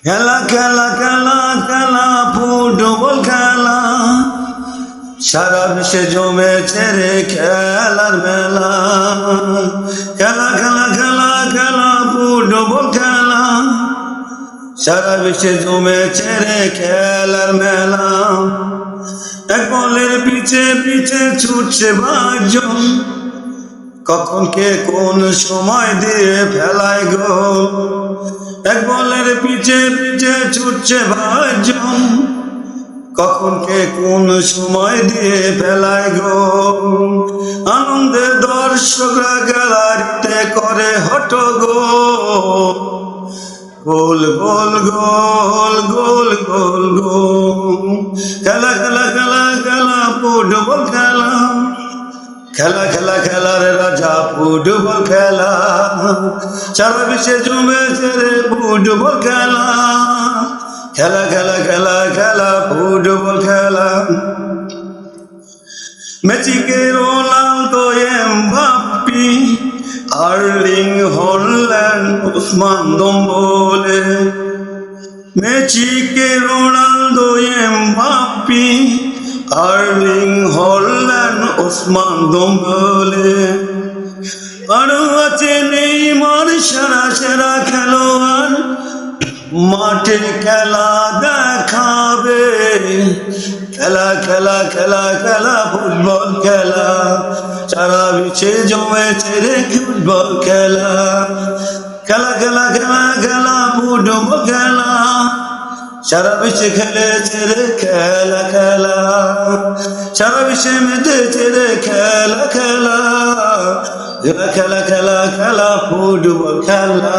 খেলা খেলা খেলা খেলা ফুটবল খেলা সারা বিশ্বে জমেছে রে খেলার মেলা। খেলা খেলা খেলা খেলা ফুটবল খেলা সারা বিশ্বে জমেছে রে খেলার মেলা। এক বলের পিছে পিছে ছুটছে ভাজন, কখন কে কোন সময় দিয়ে ফেলায় গোল। এক বলের পিছে পিছে ছুটছে ভাজন, কখন কে কোন সময় দিয়ে ফেলায় গোল। আনন্দে দর্শকরা গ্যালারিতে করে হট্টগোল, গোল গোল গোল গোল গোল গোল। খেলা খেলা খেলা খেলা ফুটবল খেলা, খেলা খেলা খেলার রাজা ফুটবল খেলা সারা বিশ্বে জমেছে রে ফুটবল খেলা। খেলা খেলা খেলা খেলা ফুটবল খেলা। মেসি কে Ronaldo Mbappe Erling Haaland Ousmane Dembele. Messi কে Ronaldo Mbappe Erling Haaland Ousmane Dembele. আরো আছে নেইমার সেরা সেরা খেলোয়াড়, মাঠে খেলা দেখাবে। খেলা খেলা খেলা খেলা ফুটবল খেলা সারা বিশ্বে জমেছে রে ফুটবল খেলা। খেলা খেলা খেলা খেলা ফুটবল খেলা সারা বিশ্বে খেলেছে রে খেলা খেলা। সারা বিশ্বে মেতেছে রে খেলা খেলা। খেলা খেলা খেলা খেলা ফুটবল খেলা।